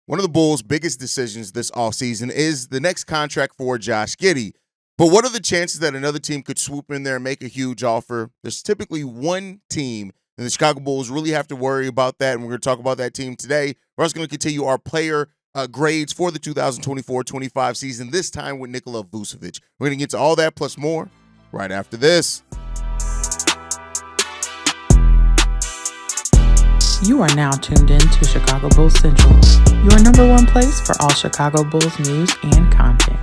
One of the Bulls' biggest decisions this offseason is the next contract for Josh Giddy. But what are the chances that another team could swoop in there and make a huge offer? There's typically one team, and the Chicago Bulls really have to worry about that, and we're going to talk about that team today. We're also going to continue our player grades for the 2024-25 season, this time with Nikola Vucevic. We're going to get to all that plus more right after this. You are now tuned in to Chicago Bulls Central, your number one place for all Chicago Bulls news and content.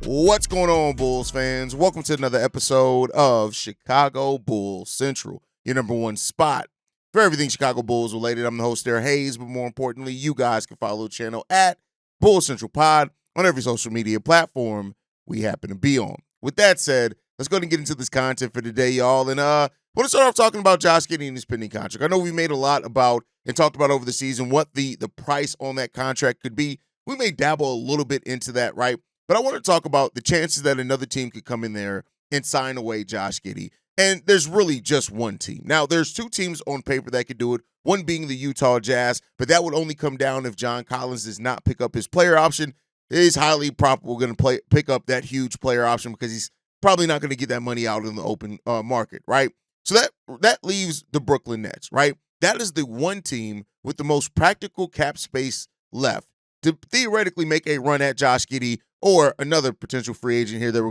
What's going on, Bulls fans? Welcome to another episode of Chicago Bulls Central, your number one spot for everything Chicago Bulls related. I'm the host, Darren Hayes, but more importantly, you guys can follow the channel at Bulls Central Pod on every social media platform we happen to be on. With that said, let's go ahead and get into this content for today, y'all. And I want to start off talking about Josh Giddy and his pending contract. I know we made a lot about and talked about over the season what the price on that contract could be. We may dabble a little bit into that, right? But I want to talk about the chances that another team could come in there and sign away Josh Giddy. And there's really just one team. Now, there's two teams on paper that could do it, one being the Utah Jazz, but that would only come down if John Collins does not pick up his player option. It is highly probable going to pick up that huge player option because he's probably not going to get that money out in the open market, right? So that leaves the Brooklyn Nets, right? That is the one team with the most practical cap space left to theoretically make a run at Josh Giddy or another potential free agent here that we're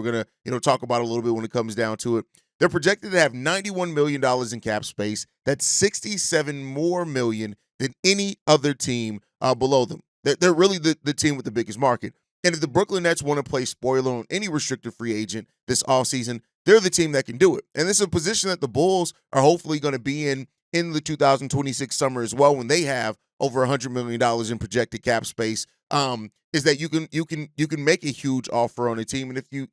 going to talk about a little bit when it comes down to it. They're projected to have $91 million in cap space. That's $67 more million than any other team below them. They're really the team with the biggest market. And if the Brooklyn Nets want to play spoiler on any restricted free agent this offseason, they're the team that can do it. And this is a position that the Bulls are hopefully going to be in the 2026 summer as well, when they have over $100 million in projected cap space. Is that you can make a huge offer on a team, and if you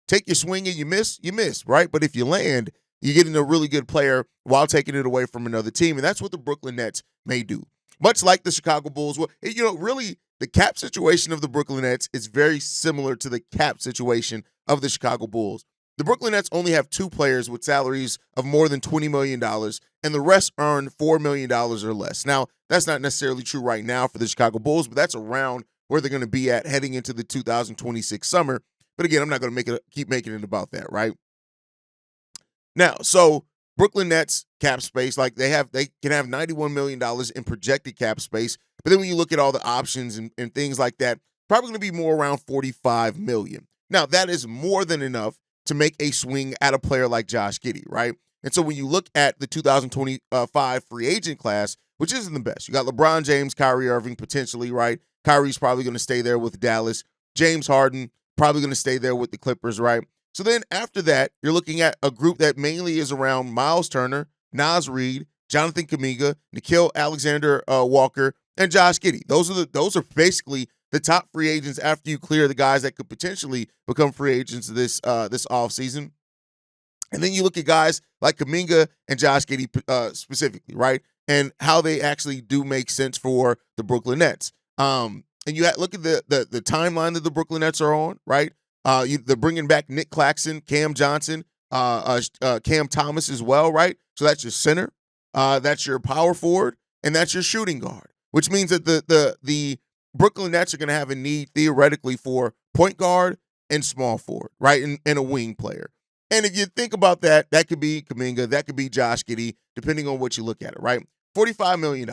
take your swing and you miss, right? But if you land, you're getting a really good player while taking it away from another team, and that's what the Brooklyn Nets may do. Much like the Chicago Bulls, really the cap situation of the Brooklyn Nets is very similar to the cap situation of the Chicago Bulls. The Brooklyn Nets only have two players with salaries of more than $20 million, and the rest earn $4 million or less. Now, that's not necessarily true right now for the Chicago Bulls, but that's around where they're going to be at heading into the 2026 summer. But again, I'm not going to keep making it about that, right? Now, so Brooklyn Nets cap space, like they can have $91 million in projected cap space, but then when you look at all the options and things like that, probably going to be more around $45 million. Now, that is more than enough to make a swing at a player like Josh Giddy, right? And so when you look at the 2025 free agent class, which isn't the best, you got LeBron James, Kyrie Irving potentially, right? Kyrie's probably going to stay there with Dallas. James Harden probably going to stay there with the Clippers, right? So then after that, you're looking at a group that mainly is around Miles Turner, Naz Reid, Jonathan Kuminga, Nickeil Alexander-Walker, and Josh Giddy. Those are basically the top free agents after you clear the guys that could potentially become free agents this offseason. And then you look at guys like Kuminga and Josh Giddy specifically, right? And how they actually do make sense for the Brooklyn Nets. And you look at the timeline that the Brooklyn Nets are on, right? They're bringing back Nick Claxton, Cam Johnson, Cam Thomas as well, right? So that's your center, that's your power forward, and that's your shooting guard, which means that the Brooklyn Nets are going to have a need theoretically for point guard and small forward, right? And a wing player. And if you think about that, that could be Kuminga, that could be Josh Giddy, depending on what you look at it, right? $45 million.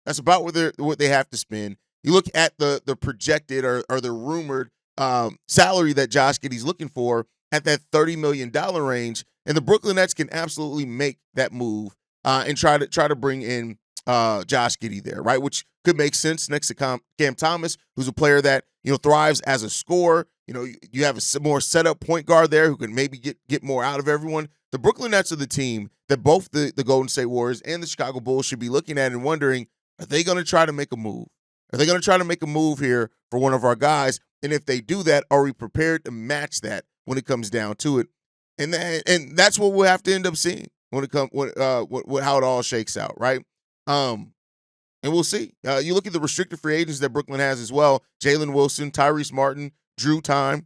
That's about what they have to spend. You look at the projected or the rumored salary that Josh Giddy's looking for at that $30 million range, and the Brooklyn Nets can absolutely make that move and try to bring in Josh Giddy there, right? Which could make sense next to Cam Thomas, who's a player that thrives as a scorer. You have a more set-up point guard there who can maybe get more out of everyone. The Brooklyn Nets are the team that both the Golden State Warriors and the Chicago Bulls should be looking at and wondering, are they going to try to make a move? Are they going to try to make a move here for one of our guys? And if they do that, are we prepared to match that when it comes down to it? And that's what we'll have to end up seeing when it comes how it all shakes out, right? And we'll see. You look at the restricted free agents that Brooklyn has as well: Jalen Wilson, Tyrese Martin, Drew Timmy.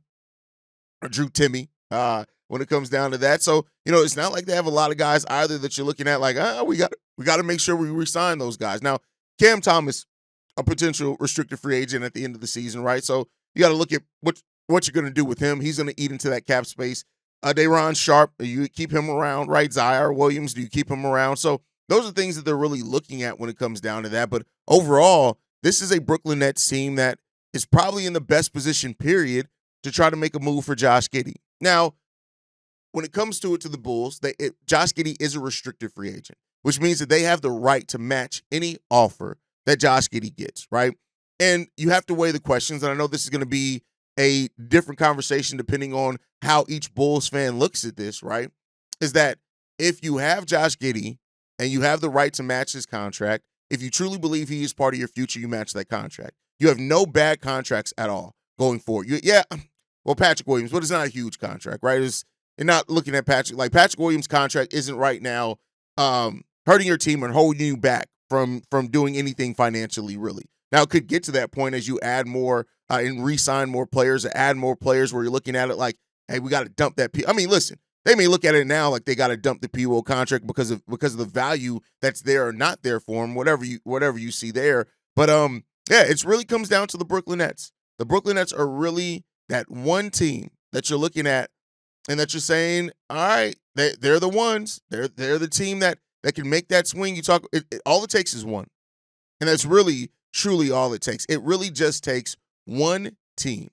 When it comes down to that, so it's not like they have a lot of guys either that you're looking at like, we got to make sure we re-sign those guys. Now, Cam Thomas, a potential restricted free agent at the end of the season, right? So you got to look at what you're going to do with him. He's going to eat into that cap space. Day'Ron Sharpe, you keep him around, right? Zaire Williams, do you keep him around? So those are things that they're really looking at when it comes down to that. But overall, this is a Brooklyn Nets team that is probably in the best position, period, to try to make a move for Josh Giddy. Now, when it comes to the Bulls, Josh Giddy is a restricted free agent, which means that they have the right to match any offer that Josh Giddy gets, right? And you have to weigh the questions, and I know this is going to be a different conversation depending on how each Bulls fan looks at this, right? Is that if you have Josh Giddy and you have the right to match his contract, if you truly believe he is part of your future, you match that contract. You have no bad contracts at all going forward. Well, Patrick Williams, but it's not a huge contract, right? You're not looking at Patrick Williams' contract isn't right now hurting your team and holding you back from doing anything financially, really. Now, it could get to that point as you add more and re-sign more players, or add more players where you're looking at it like, hey, we got to dump that. I mean, listen, they may look at it now like they got to dump the P.O. contract because of the value that's there or not there for him, whatever you see there. But it really comes down to the Brooklyn Nets. The Brooklyn Nets are really that one team that you're looking at and that you're saying, all right, they're the ones. They're the team that can make that swing. All it takes is one. And that's really, truly all it takes. It really just takes one team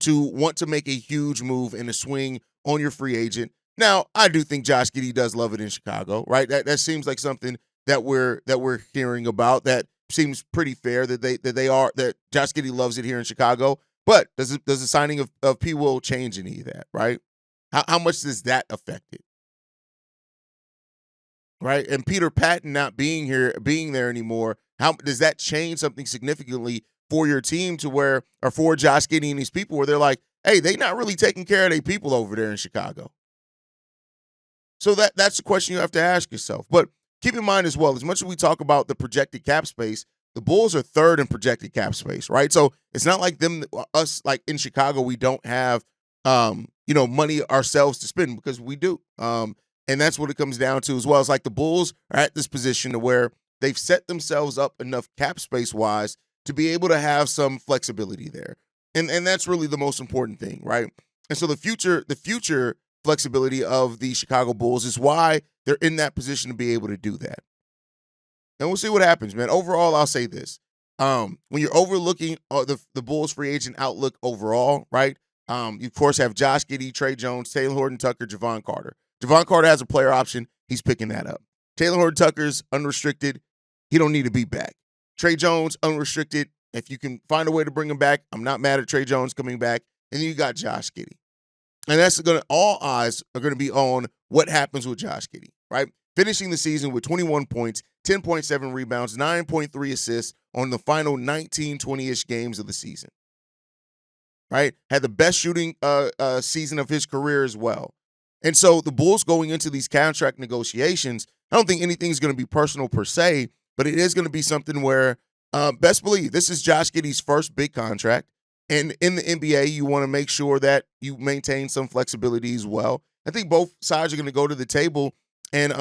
to want to make a huge move and a swing on your free agent. Now, I do think Josh Giddy does love it in Chicago, right? That seems like something that we're hearing about. That seems pretty fair that Josh Giddy loves it here in Chicago. But does the signing of P. Will change any of that, right? How much does that affect it? Right? And Peter Patton not being there anymore, how does that change something significantly for your team or for Josh Giddy and these people where they're like, hey, they not really taking care of their people over there in Chicago? So that's the question you have to ask yourself. But keep in mind as well, as much as we talk about the projected cap space, the Bulls are third in projected cap space, right? So it's not like us like in Chicago, we don't have money ourselves to spend, because we do. And that's what it comes down to as well. It's like the Bulls are at this position to where they've set themselves up enough cap space-wise to be able to have some flexibility there. And that's really the most important thing, right? And so the future flexibility of the Chicago Bulls is why they're in that position to be able to do that. And we'll see what happens, man. Overall, I'll say this. When you're overlooking the Bulls free agent outlook overall, right, you, of course, have Josh Giddy, Trey Jones, Taylor Horton-Tucker, Javon Carter. Javon Carter has a player option. He's picking that up. Taylor Horton-Tucker's unrestricted. He don't need to be back. Trey Jones, unrestricted. If you can find a way to bring him back, I'm not mad at Trey Jones coming back. And then you got Josh Giddy. And all eyes are going to be on what happens with Josh Giddy, right? Finishing the season with 21 points, 10.7 rebounds, 9.3 assists on the final 19, 20-ish games of the season, right? Had the best shooting season of his career as well. And so the Bulls going into these contract negotiations, I don't think anything's going to be personal per se, but it is going to be something where, best believe, this is Josh Giddy's first big contract. And in the NBA, you want to make sure that you maintain some flexibility as well. I think both sides are going to go to the table and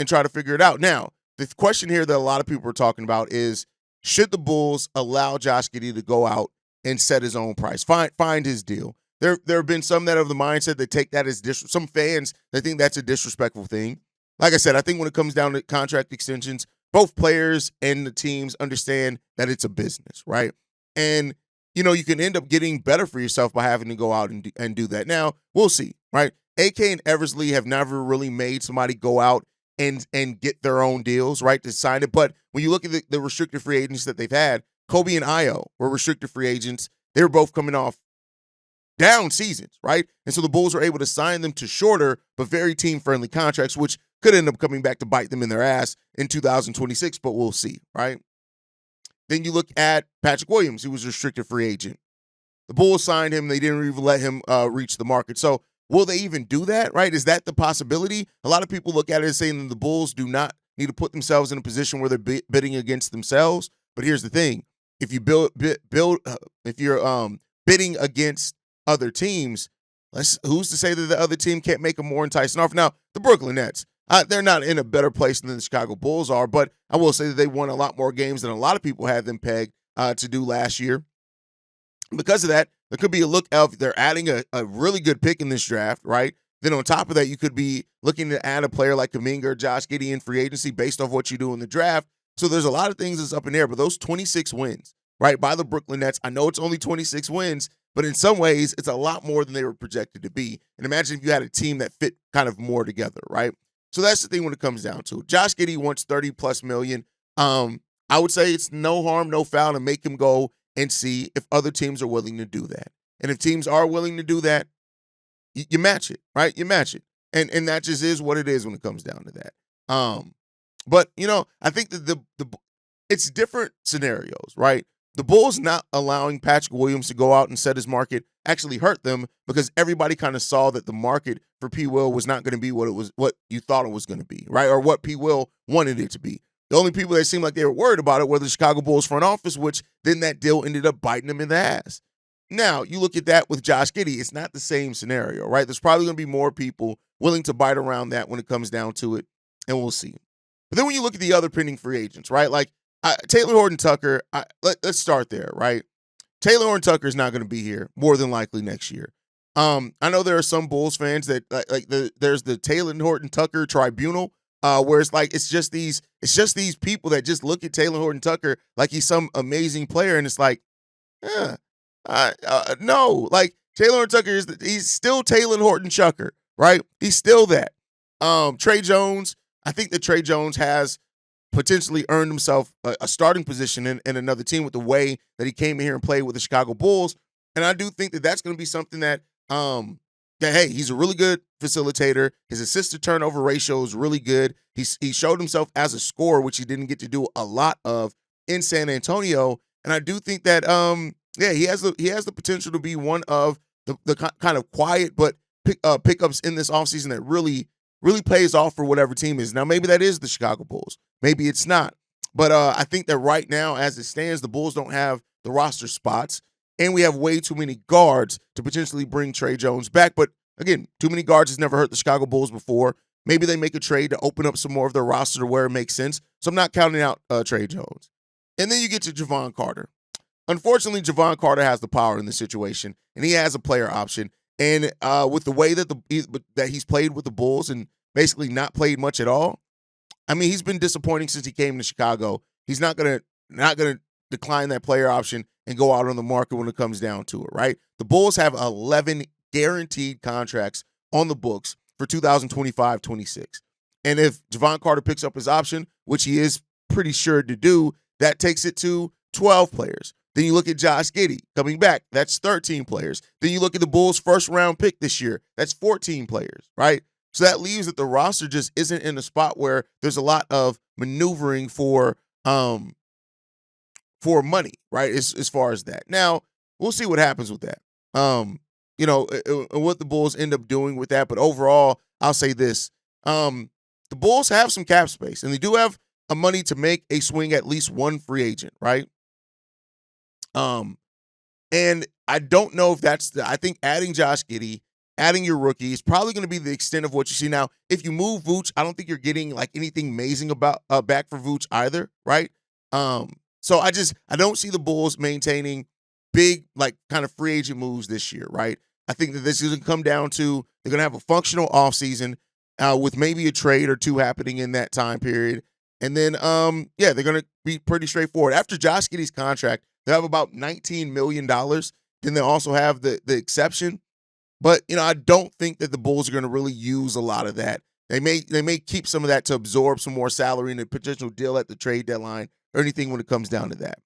try to figure it out. Now, the question here that a lot of people are talking about is, should the Bulls allow Josh Giddy to go out and set his own price, find his deal? There have been some that have the mindset that take that as some fans that think that's a disrespectful thing. Like I said, I think when it comes down to contract extensions, both players and the teams understand that it's a business, right? And you can end up getting better for yourself by having to go out and do that. Now, we'll see, right? AK and Eversley have never really made somebody go out and get their own deals, right, to sign it. But when you look at the restricted free agents that they've had, Kobe and Io were restricted free agents. They were both coming off down seasons, right? And so the Bulls were able to sign them to shorter but very team-friendly contracts, which could end up coming back to bite them in their ass in 2026, but we'll see, right? Then you look at Patrick Williams, who was a restricted free agent. The Bulls signed him. They didn't even let him reach the market. So will they even do that, right? Is that the possibility? A lot of people look at it as saying that the Bulls do not need to put themselves in a position where they're bidding against themselves. But here's the thing: if you if you're bidding against other teams, who's to say that the other team can't make a more enticing offer? Now, the Brooklyn Nets, they're not in a better place than the Chicago Bulls are, but I will say that they won a lot more games than a lot of people had them pegged to do last year. Because of that, there could be a look of they're adding a really good pick in this draft, right? Then on top of that, you could be looking to add a player like Kuminga or Josh Giddy in free agency based off what you do in the draft. So there's a lot of things that's up in there, but those 26 wins, right, by the Brooklyn Nets, I know it's only 26 wins, but in some ways, it's a lot more than they were projected to be. And imagine if you had a team that fit kind of more together, right? So that's the thing when it comes down to it. Josh Giddy wants 30+ million. I would say it's no harm, no foul to make him go and see if other teams are willing to do that. And if teams are willing to do that, you match it, right? You match it. And that just is what it is when it comes down to that. But, I think that it's different scenarios, right? The Bulls not allowing Patrick Williams to go out and set his market actually hurt them because everybody kind of saw that the market for P. Will was not going to be what you thought it was going to be, right? Or what P. Will wanted it to be. The only people that seemed like they were worried about it were the Chicago Bulls front office, which then that deal ended up biting them in the ass. Now, you look at that with Josh Giddy, it's not the same scenario, right? There's probably going to be more people willing to bite around that when it comes down to it, and we'll see. But then when you look at the other pending free agents, right? Like Taylor Horton-Tucker, let's start there, right? Taylor Horton-Tucker is not going to be here more than likely next year. I know there are some Bulls fans that there's the Taylor Horton-Tucker tribunal, where it's just these people that just look at Taylor Horton-Tucker like he's some amazing player, and it's like, no, like Taylor Horton-Tucker he's still Taylor Horton-Tucker, right? He's still that. Trey Jones, I think that Trey Jones has potentially earned himself a starting position in another team with the way that he came in here and played with the Chicago Bulls, and I do think that that's going to be something that hey, he's a really good facilitator. His assist to turnover ratio is really good. He showed himself as a scorer, which he didn't get to do a lot of in San Antonio. And I do think that he has the potential to be one of the kind of quiet but pickups in this offseason that really pays off for whatever team is. Now maybe that is the Chicago Bulls. Maybe it's not. But I think that right now, as it stands, the Bulls don't have the roster spots. And we have way too many guards to potentially bring Trey Jones back. But again, too many guards has never hurt the Chicago Bulls before. Maybe they make a trade to open up some more of their roster to where it makes sense. So I'm not counting out Trey Jones. And then you get to Javon Carter. Unfortunately, Javon Carter has the power in this situation, and he has a player option. And with the way that he's played with the Bulls and basically not played much at all, I mean, he's been disappointing since he came to Chicago. He's not gonna decline that player option and go out on the market when it comes down to it, right? The Bulls have 11 guaranteed contracts on the books for 2025-26. And if Javon Carter picks up his option, which he is pretty sure to do, that takes it to 12 players. Then you look at Josh Giddy coming back. That's 13 players. Then you look at the Bulls' first-round pick this year. That's 14 players, right? So that leaves that the roster just isn't in a spot where there's a lot of maneuvering for money, right, as far as that. Now, we'll see what happens with that. What the Bulls end up doing with that. But overall, I'll say this. The Bulls have some cap space, and they do have a money to make a swing at least one free agent, right? And I don't know if I think adding Josh Giddy, adding your rookie is probably going to be the extent of what you see. Now, if you move Vooch, I don't think you're getting like anything amazing about back for Vooch either, right? So I don't see the Bulls maintaining big, like, kind of free agent moves this year, right? I think that this is going to come down to they're going to have a functional offseason with maybe a trade or two happening in that time period. And then, they're going to be pretty straightforward. After Josh Giddy's contract, they'll have about $19 million. Then they'll also have the exception. But, I don't think that the Bulls are going to really use a lot of that. They may keep some of that to absorb some more salary and a potential deal at the trade deadline or anything when it comes down to that.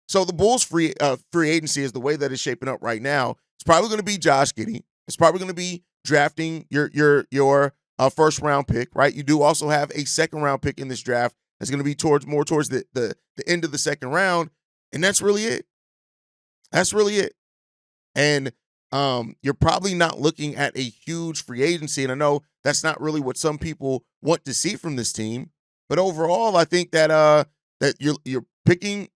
So the Bulls free agency is the way that it's shaping up right now. It's probably going to be Josh Giddy. It's probably going to be drafting your first round pick, right? You do also have a second round pick in this draft that's going to be more towards the end of the second round, and that's really it. That's really it. And you're probably not looking at a huge free agency, and I know that's not really what some people want to see from this team. But overall, I think that you're picking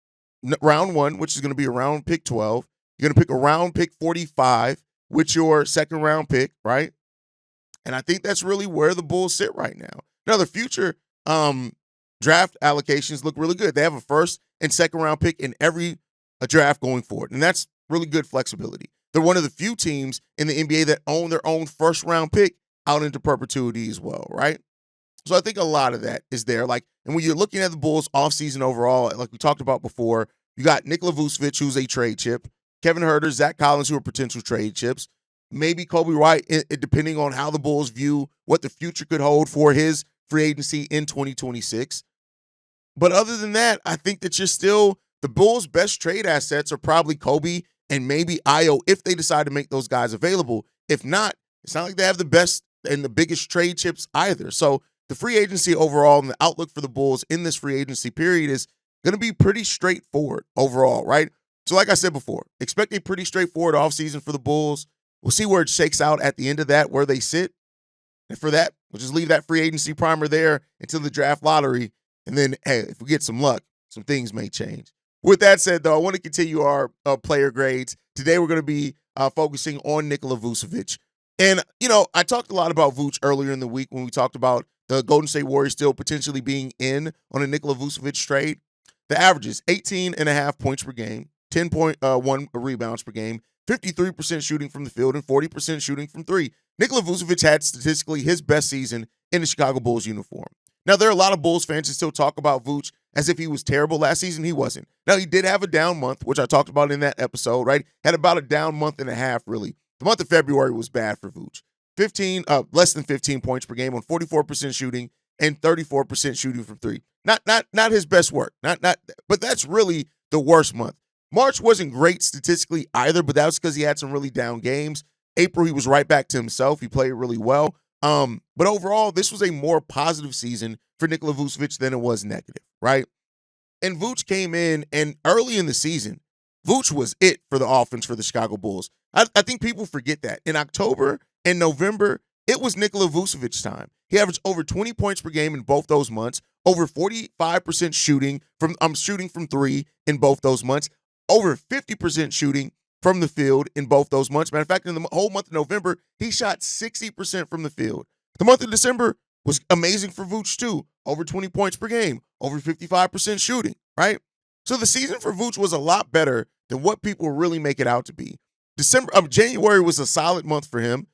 round 1, which is going to be around pick 12. You're going to pick around pick 45 with your second round pick, right? And I think that's really where the Bulls sit right now. Now, the future draft allocations look really good. They have a first and second round pick in every draft going forward, and that's really good flexibility. They're one of the few teams in the NBA that own their own first round pick out into perpetuity as well, right? So I think a lot of that is there. Like, and when you're looking at the Bulls offseason overall, like we talked about before, you got Nikola Vucevic, who's a trade chip, Kevin Huerter, Zach Collins, who are potential trade chips, maybe Kobe White, depending on how the Bulls view what the future could hold for his free agency in 2026. But other than that, I think that you're still the Bulls' best trade assets are probably Kobe and maybe Io if they decide to make those guys available. If not, it's not like they have the best and the biggest trade chips either. So the free agency overall and the outlook for the Bulls in this free agency period is going to be pretty straightforward overall, right? So like I said before, expect a pretty straightforward offseason for the Bulls. We'll see where it shakes out at the end of that, where they sit. And for that, we'll just leave that free agency primer there until the draft lottery. And then, hey, if we get some luck, some things may change. With that said, though, I want to continue our player grades. Today, we're going to be focusing on Nikola Vucevic. And, I talked a lot about Vuce earlier in the week when we talked about the Golden State Warriors still potentially being in on a Nikola Vucevic trade. The averages, 18.5 points per game, 10.1 rebounds per game, 53% shooting from the field, and 40% shooting from three. Nikola Vucevic had statistically his best season in the Chicago Bulls uniform. Now, there are a lot of Bulls fans who still talk about Vuce as if he was terrible last season. He wasn't. Now, he did have a down month, which I talked about in that episode, right? Had about a down month and a half, really. The month of February was bad for Vuce. Less than 15 points per game on 44% shooting and 34% shooting from three. Not his best work. But that's really the worst month. March wasn't great statistically either, but that was because he had some really down games. April, he was right back to himself. He played really well. But overall, this was a more positive season for Nikola Vucevic than it was negative, right? And Vuce came in, and early in the season, Vuce was it for the offense for the Chicago Bulls. I think people forget that. In October and November, it was Nikola Vucevic time. He averaged over 20 points per game in both those months, over 45% shooting from three in both those months, over 50% shooting from the field in both those months. Matter of fact, in the whole month of November, he shot 60% from the field. The month of December was amazing for Vuce too. Over 20 points per game, over 55% shooting, right? So the season for Vuce was a lot better than what people really make it out to be. January was a solid month for him.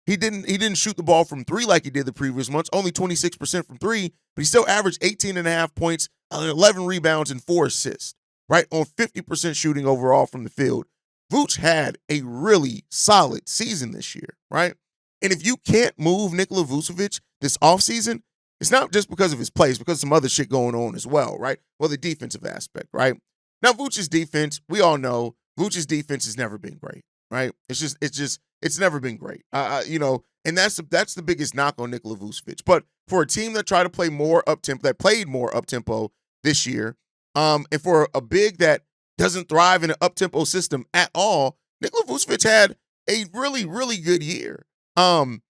He didn't shoot the ball from three like he did the previous months, only 26% from three, but he still averaged 18.5 points, 11 rebounds, and 4 assists, right? On 50% shooting overall from the field. Vuce had a really solid season this year, right? And if you can't move Nikola Vucevic this offseason, it's not just because of his play, it's because of some other shit going on as well, right? Well, the defensive aspect, right? Now, Vuce's defense, we all know Vuce's defense has never been great, right? It's never been great. And that's the biggest knock on Nikola Vucevic. But for a team that tried to play more up-tempo, that played more up-tempo this year, and for a big that doesn't thrive in an up-tempo system at all, Nikola Vucevic had a really, really good year. And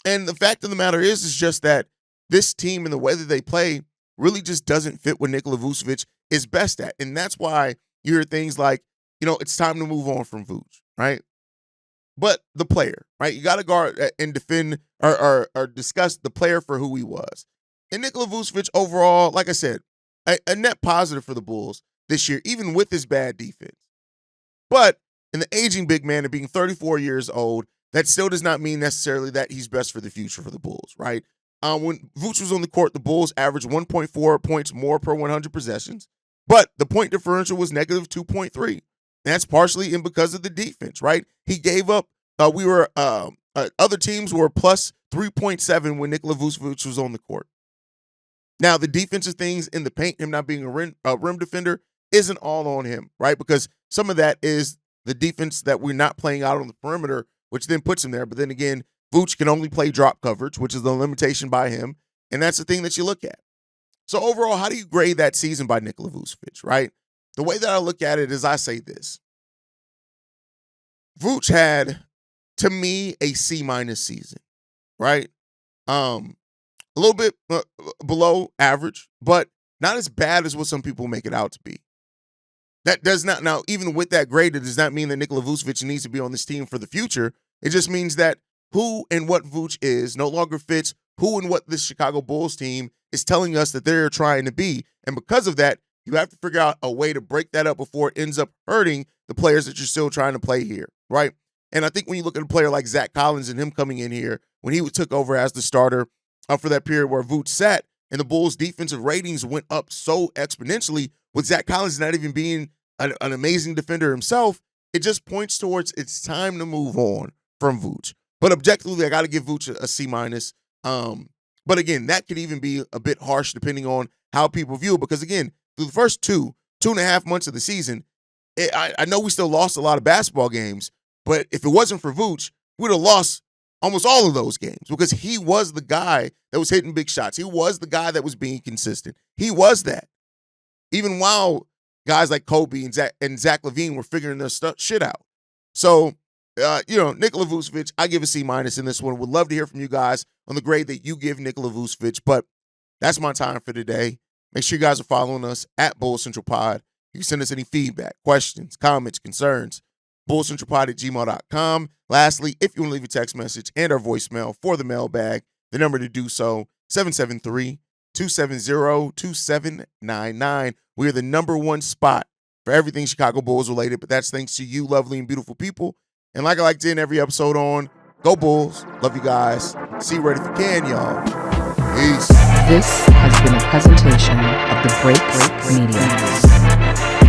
the fact of the matter is just that this team and the way that they play really just doesn't fit what Nikola Vucevic is best at. And that's why you hear things like, it's time to move on from Vuce, right? But the player, right? You got to guard and defend or discuss the player for who he was. And Nikola Vucevic overall, like I said, a net positive for the Bulls this year, even with his bad defense. But in the aging big man and being 34 years old, that still does not mean necessarily that he's best for the future for the Bulls, right? When Vuce was on the court, the Bulls averaged 1.4 points more per 100 possessions, but the point differential was negative 2.3. And that's partially because of the defense, right? He gave up. Other teams were plus 3.7 when Nikola Vucevic was on the court. Now, the defensive things in the paint, him not being a rim defender, isn't all on him, right? Because some of that is the defense that we're not playing out on the perimeter, which then puts him there. But then again, Vuce can only play drop coverage, which is the limitation by him. And that's the thing that you look at. So overall, how do you grade that season by Nikola Vucevic, right? The way that I look at it is I say this. Vuce had, to me, a C- season, right? a little bit below average, but not as bad as what some people make it out to be. That does not, now, even with that grade, it does not mean that Nikola Vucevic needs to be on this team for the future. It just means that who and what Vooch is no longer fits who and what this Chicago Bulls team is telling us that they're trying to be. And because of that, you have to figure out a way to break that up before it ends up hurting the players that you're still trying to play here, right? And I think when you look at a player like Zach Collins and him coming in here, when he took over as the starter for that period where Vooch sat, and the Bulls' defensive ratings went up so exponentially with Zach Collins not even being an amazing defender himself, it just points towards it's time to move on from Vooch. But objectively, I got to give Vooch a C-. But again, that could even be a bit harsh depending on how people view it. Because again, through the first 2.5 months of the season, I know we still lost a lot of basketball games, but if it wasn't for Vooch, we would have lost almost all of those games because he was the guy that was hitting big shots. He was the guy that was being consistent. He was that. Even while guys like Kobe and Zach LaVine were figuring their shit out. So, Nikola Vucevic, I give a C- in this one. Would love to hear from you guys on the grade that you give Nikola Vucevic, but that's my time for today. Make sure you guys are following us at Bulls Central Pod. You can send us any feedback, questions, comments, concerns, bullscentralpod@gmail.com. Lastly, if you want to leave a text message and our voicemail for the mailbag, the number to do so, 773-270-2799. We are the #1 spot for everything Chicago Bulls related, but that's thanks to you, lovely and beautiful people. And like I like to end every episode on, go Bulls. Love you guys. See you right if you can, y'all. Peace. This has been a presentation of the Break Media.